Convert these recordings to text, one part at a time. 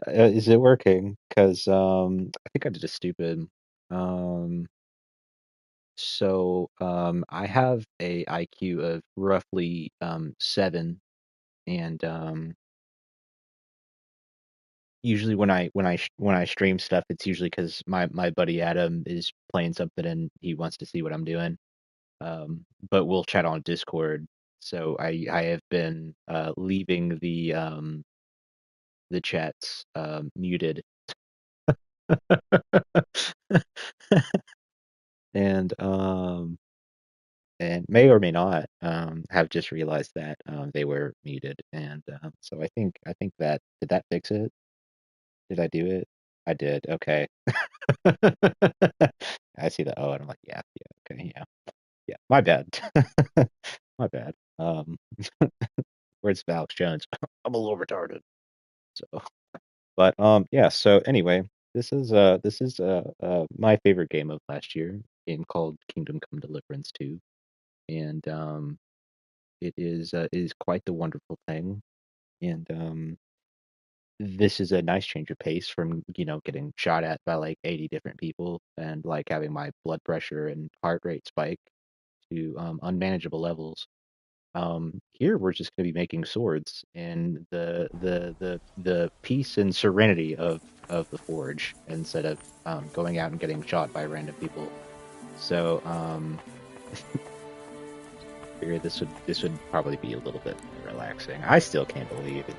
Is it working? Because I think I did a stupid. Um, I have a IQ of roughly 7, and usually when I stream stuff, it's usually because my buddy Adam is playing something and he wants to see what I'm doing. But we'll chat on Discord. So I have been leaving the chats muted and may or may not have just realized that they were muted, and so I think that did that fix it? Did I do it? I did. Okay. I see the O and I'm like, yeah, yeah, okay, yeah, yeah. My bad. My bad. Where's Alex Jones? I'm a little retarded. So, but yeah. So anyway, this is my favorite game of last year. Game called Kingdom Come Deliverance 2, and it is quite the wonderful thing. And this is a nice change of pace from, getting shot at by like 80 different people and like having my blood pressure and heart rate spike to unmanageable levels. Here we're just going to be making swords in the peace and serenity of the forge instead of going out and getting shot by random people. So figured this would probably be a little bit more relaxing. I still can't believe it.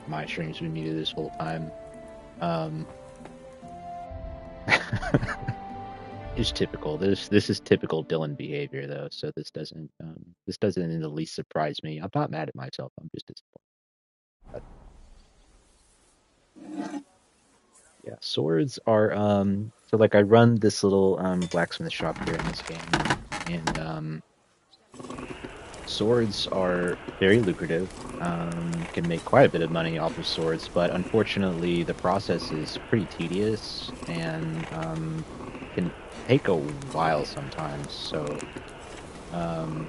My streams been muted this whole time. Um, it's typical. This is typical Dylan behavior though. So this doesn't in the least surprise me. I'm not mad at myself. I'm just disappointed. But, yeah, swords are so like I run this little blacksmith shop here in this game, and swords are very lucrative. Can make quite a bit of money off of swords, but unfortunately, the process is pretty tedious and can take a while sometimes. Um,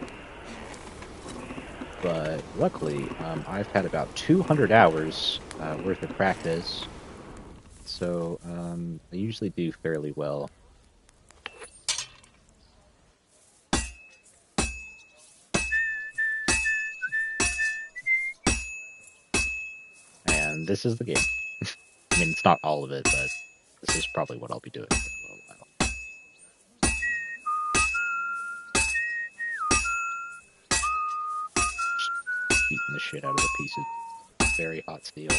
but luckily, I've had about 200 hours worth of practice, so I usually do fairly well. And this is the game. I mean, it's not all of it, but this is probably what I'll be doing for a little while. Just beating the shit out of a piece of very hot steel.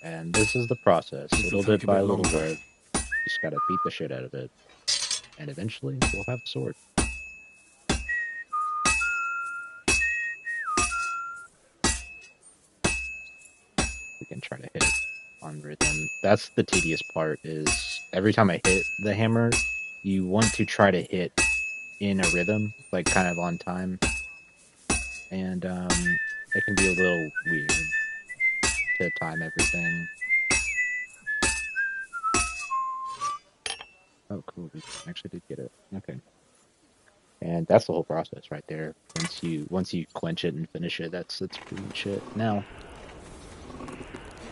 And this is the process, This will little bit take a by bit little longer. bit. Just gotta beat the shit out of it. And eventually, we'll have a sword. We can try to hit it on rhythm. That's the tedious part, is every time I hit the hammer, you want to try to hit in a rhythm, like kind of on time. And it can be a little weird to time everything. Oh, cool. We actually did get it. Okay. And that's the whole process right there. Once you quench it and finish it, that's pretty much it. Now,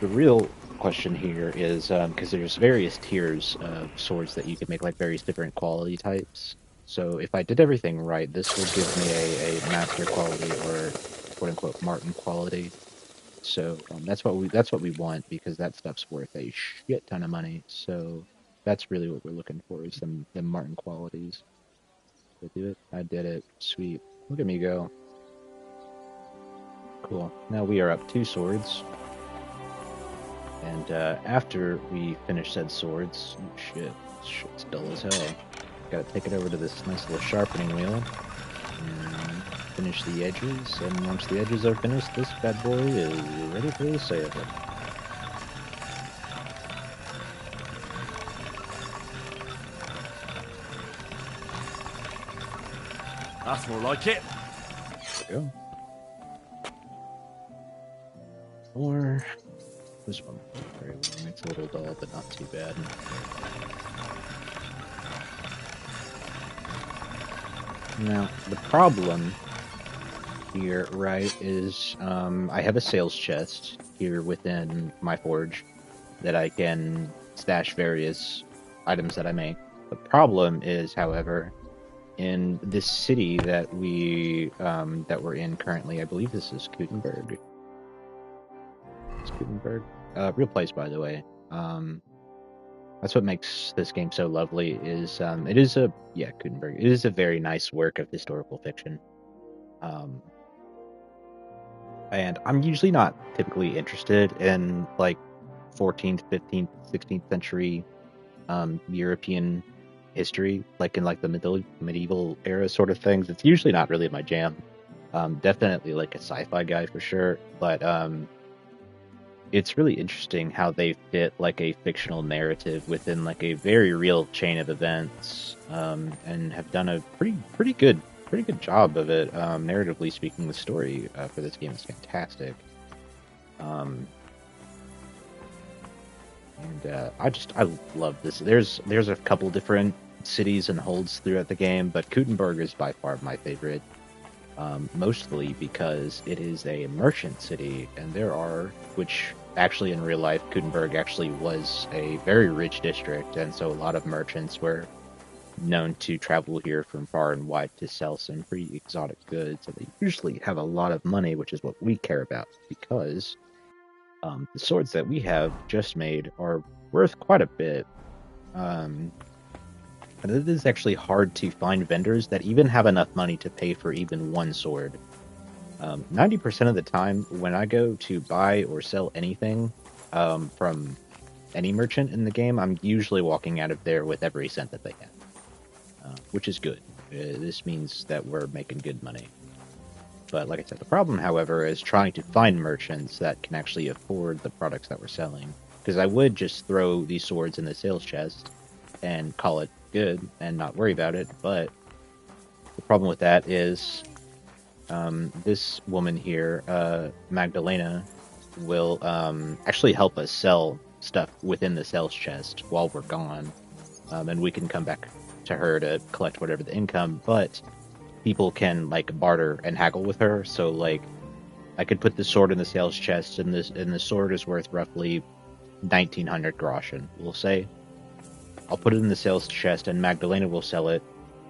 the real question here is because there's various tiers of swords that you can make, like various different quality types. So if I did everything right, this would give me a master quality or quote unquote Martin quality. So that's what we want, because that stuff's worth a shit ton of money. So that's really what we're looking for, is them Martin qualities. Did I do it? I did it. Sweet. Look at me go. Cool. Now we are up 2 swords. And after we finish said swords, oh shit, shit's dull as hell. Gotta take it over to this nice little sharpening wheel and finish the edges. And once the edges are finished, this bad boy is ready for the sale. That's more like it. There we go. Or this one very long. It's a little dull, but not too bad. Now, the problem here, right, is I have a sales chest here within my forge that I can stash various items that I make. The problem is, however, in this city that we're in currently, I believe this is Gutenberg. It's Gutenberg. Real place, by the way. That's what makes this game so lovely. Is it is a yeah Gutenberg. It is a very nice work of historical fiction. Um, and I'm usually not typically interested in like 14th, 15th, 16th century European history, like in like the medieval era sort of things. It's usually not really my jam. Definitely like a sci-fi guy for sure, but it's really interesting how they fit like a fictional narrative within like a very real chain of events, and have done a pretty good job of it. Narratively speaking, the story for this game is fantastic. Um, and I love this. There's a couple different cities and holds throughout the game, but Gutenberg is by far my favorite. Mostly because it is a merchant city, and which actually in real life, Gutenberg actually was a very rich district, and so a lot of merchants were known to travel here from far and wide to sell some pretty exotic goods, and they usually have a lot of money, which is what we care about, because the swords that we have just made are worth quite a bit. Um, and it is actually hard to find vendors that even have enough money to pay for even one sword. 90% of the time, when I go to buy or sell anything from any merchant in the game, I'm usually walking out of there with every cent that they have, which is good. This means that we're making good money. But like I said, the problem, however, is trying to find merchants that can actually afford the products that we're selling. Because I would just throw these swords in the sales chest and call it good and not worry about it, but the problem with that is this woman here, Magdalena, will actually help us sell stuff within the sales chest while we're gone, and we can come back to her to collect whatever the income. But people can like barter and haggle with her. So like, I could put the sword in the sales chest, and the sword is worth roughly 1900 groschen. We'll say I'll put it in the sales chest, and Magdalena will sell it,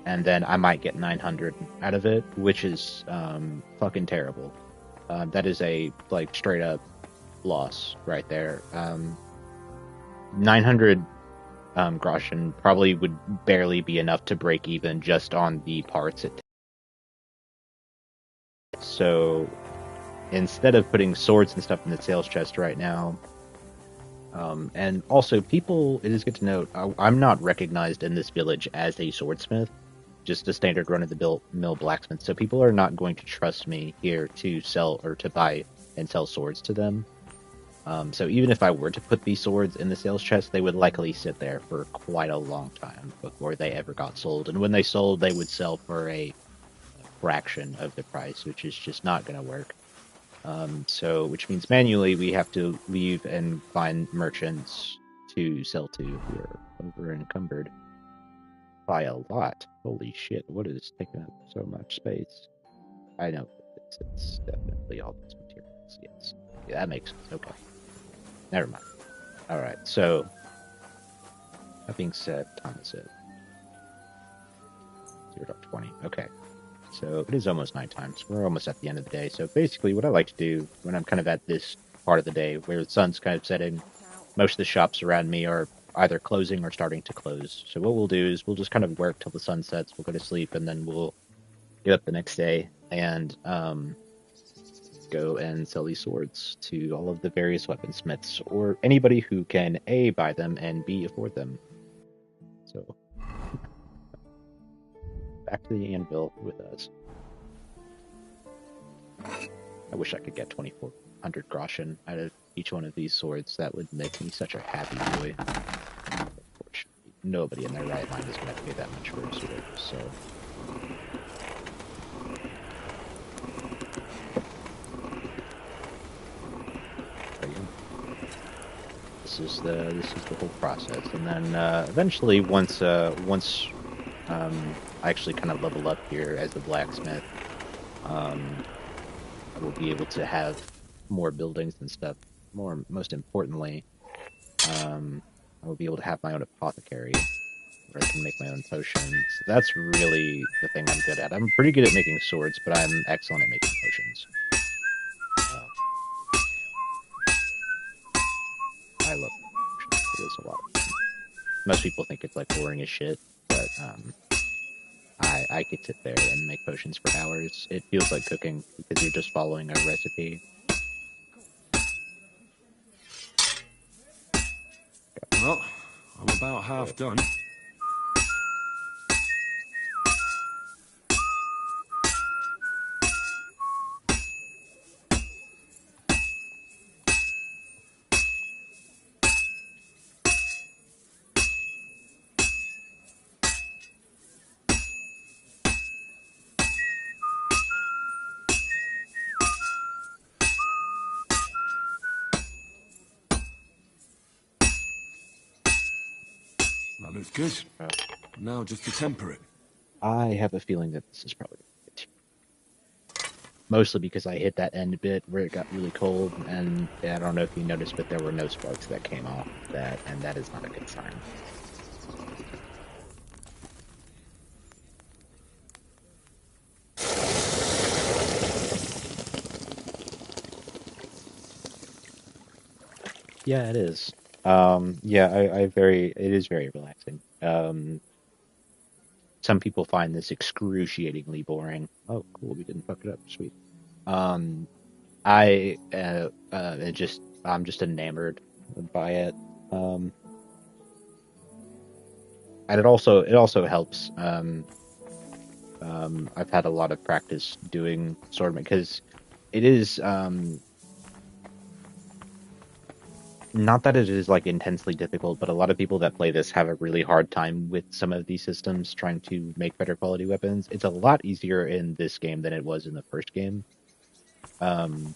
and then I might get 900 out of it, which is fucking terrible. That is a like straight up loss right there. 900 groschen probably would barely be enough to break even just on the parts it takes. So instead of putting swords and stuff in the sales chest right now, and also people, it is good to note, I'm not recognized in this village as a swordsmith, just a standard run-of-the-mill blacksmith. So people are not going to trust me here to sell or to buy and sell swords to them. So even if I were to put these swords in the sales chest, they would likely sit there for quite a long time before they ever got sold. And when they sold, they would sell for a fraction of the price, which is just not going to work. So, which means manually we have to leave and find merchants to sell to who are over encumbered by a lot. Holy shit, what is taking up so much space? I know, it's definitely all these materials, yes. Yeah, that makes sense, okay. Never mind. Alright, so, that being said, time is it? 0.20, okay. So it is almost nighttime, so we're almost at the end of the day. So basically what I like to do when I'm kind of at this part of the day where the sun's kind of setting, most of the shops around me are either closing or starting to close. So what we'll do is we'll just kind of work till the sun sets, we'll go to sleep, and then we'll get up the next day and go and sell these swords to all of the various weaponsmiths or anybody who can A, buy them, and B, afford them. So back to the anvil with us. I wish I could get 2400 groschen out of each one of these swords. That would make me such a happy boy. Unfortunately, nobody in their right mind is going to pay that much for a sword, so... This is the whole process, and then eventually, once I actually kind of level up here as a blacksmith. Um, I will be able to have more buildings and stuff. Most importantly, um, I will be able to have my own apothecary where I can make my own potions. That's really the thing I'm good at. I'm pretty good at making swords, but I'm excellent at making potions. Uh, I love potions. It is a lot of fun. Most people think it's like boring as shit, but I could sit there and make potions for hours. It feels like cooking because you're just following a recipe. Well, I'm about half done. That looks good. Uh, Now just to temper it. I have a feeling that this is probably mostly because I hit that end bit where it got really cold, and I don't know if you noticed, but there were no sparks that came off that, and that is not a good sign. Yeah, it is. Yeah, it is very relaxing. Some people find this excruciatingly boring. Oh, cool, we didn't fuck it up. Sweet. Um, I'm just enamored by it. Um, and it also helps. I've had a lot of practice doing swordman because it is not that it is like intensely difficult, but a lot of people that play this have a really hard time with some of these systems trying to make better quality weapons. It's a lot easier in this game than it was in the first game. Um,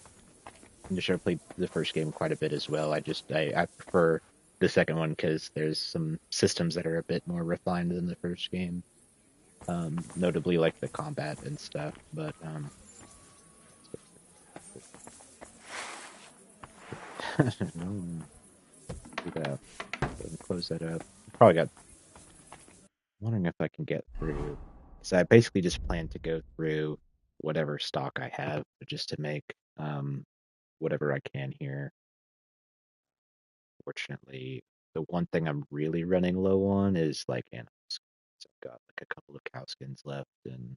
I'm sure I played the first game quite a bit as well. I prefer the second one because there's some systems that are a bit more refined than the first game. Notably like the combat and stuff. But no, do that. Go ahead and close that up. Probably got. Wondering if I can get through. So I basically just plan to go through whatever stock I have just to make whatever I can here. Fortunately, the one thing I'm really running low on is like animals. So I've got like a couple of cow skins left, and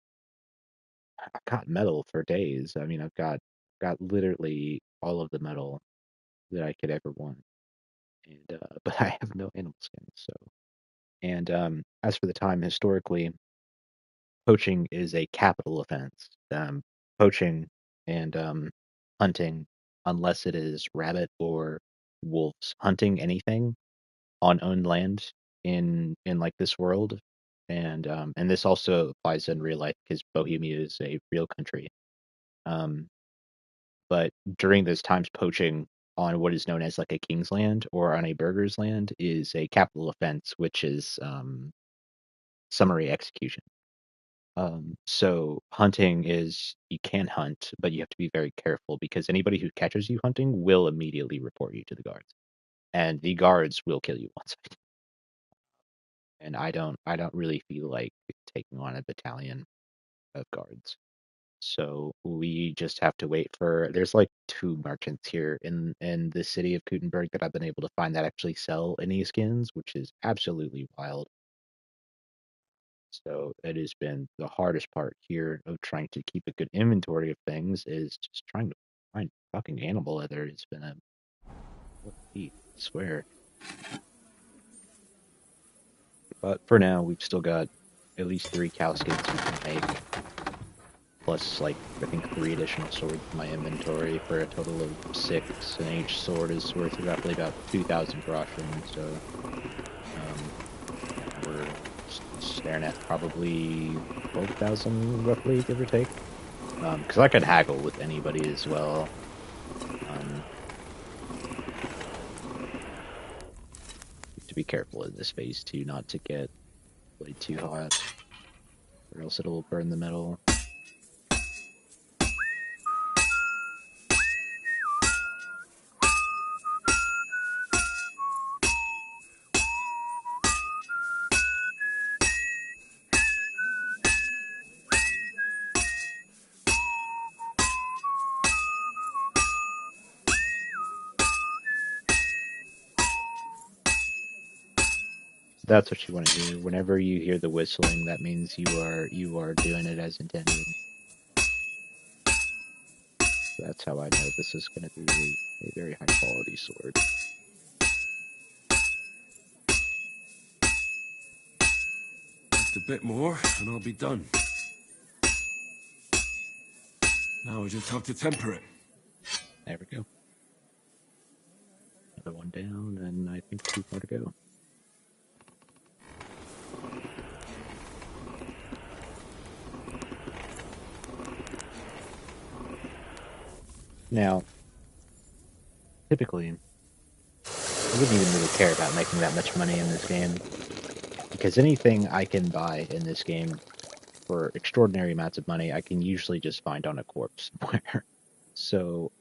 I've got metal for days. I mean, got literally all of the metal that I could ever want, and but I have no animal skins. So, and as for the time historically, poaching is a capital offense. Poaching and hunting, unless it is rabbit or wolves, hunting anything on owned land in like this world, and this also applies in real life because Bohemia is a real country. Um, but during those times, poaching on what is known as like a king's land or on a burgher's land is a capital offense, which is summary execution. So hunting is you can hunt, but you have to be very careful because anybody who catches you hunting will immediately report you to the guards, and the guards will kill you once. And I don't really feel like taking on a battalion of guards. So we just have to wait for. There's like two merchants here in the city of Gutenberg that I've been able to find that actually sell any skins, which is absolutely wild. So it has been the hardest part here of trying to keep a good inventory of things is just trying to find fucking animal leather. It's been a what a feat, I swear. But for now, we've still got at least three cow skins we can make, plus like I think three additional swords in my inventory for a total of six, and each sword is worth roughly about 2,000 groschen. So um, yeah, we're staring at probably 12,000 roughly, give or take. Because I could haggle with anybody as well. Um, to be careful in this phase too, not to get played too hot. or else it'll burn the metal. That's what you want to hear. Whenever you hear the whistling, that means you are doing it as intended. That's how I know this is going to be a very high quality sword. Just a bit more, and I'll be done. Now I just have to temper it. There we go. Another one down, and I think 2 more to go. Now, typically, I wouldn't even really care about making that much money in this game, because anything I can buy in this game for extraordinary amounts of money, I can usually just find on a corpse somewhere. So,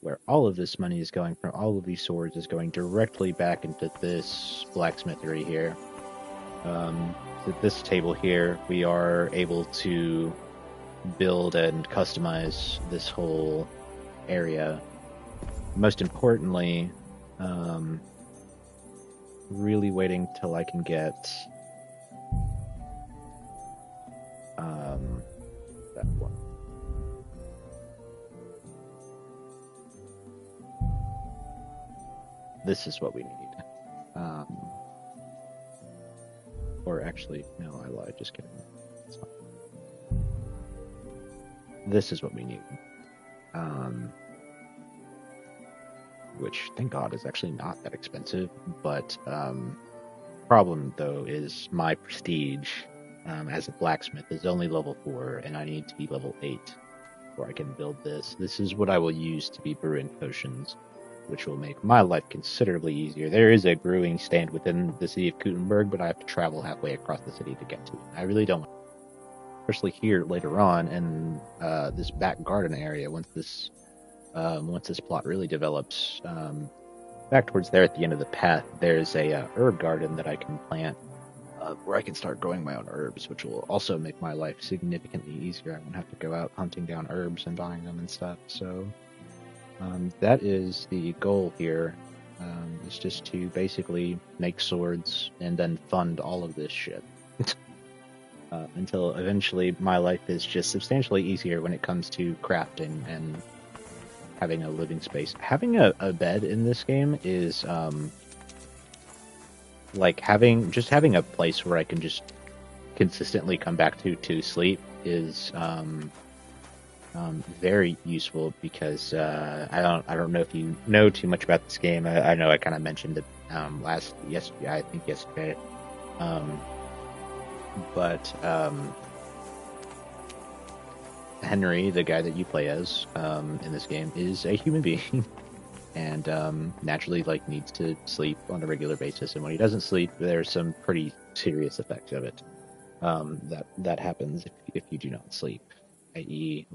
where all of this money is going from all of these swords is going directly back into this blacksmithery here. At this table here, we are able to build and customize this whole area. Most importantly, really waiting till I can get that one. This is what we need. Or actually, no, I lied. Just kidding. This is what we need. Which, thank God, is actually not that expensive. But problem though is my prestige as a blacksmith is only level 4, and I need to be level 8 before I can build this. This is what I will use to be brewing potions, which will make my life considerably easier. There is a brewing stand within the city of Gutenberg, but I have to travel halfway across the city to get to it. I really don't, especially here later on in this back garden area. Once this plot really develops, back towards there at the end of the path, there's a herb garden that I can plant, where I can start growing my own herbs, which will also make my life significantly easier. I won't have to go out hunting down herbs and buying them and stuff. So that is the goal here. Is just to basically make swords and then fund all of this shit. Until eventually my life is just substantially easier when it comes to crafting and having a living space. Having a bed in this game is like having a place where I can just consistently come back to sleep is very useful, because I don't know if you know too much about this game. I know I kind of mentioned it yesterday. But Henry, the guy that you play as in this game, is a human being, and naturally needs to sleep on a regular basis. And when he doesn't sleep, there's some pretty serious effects of it that happens if you do not sleep, i.e.,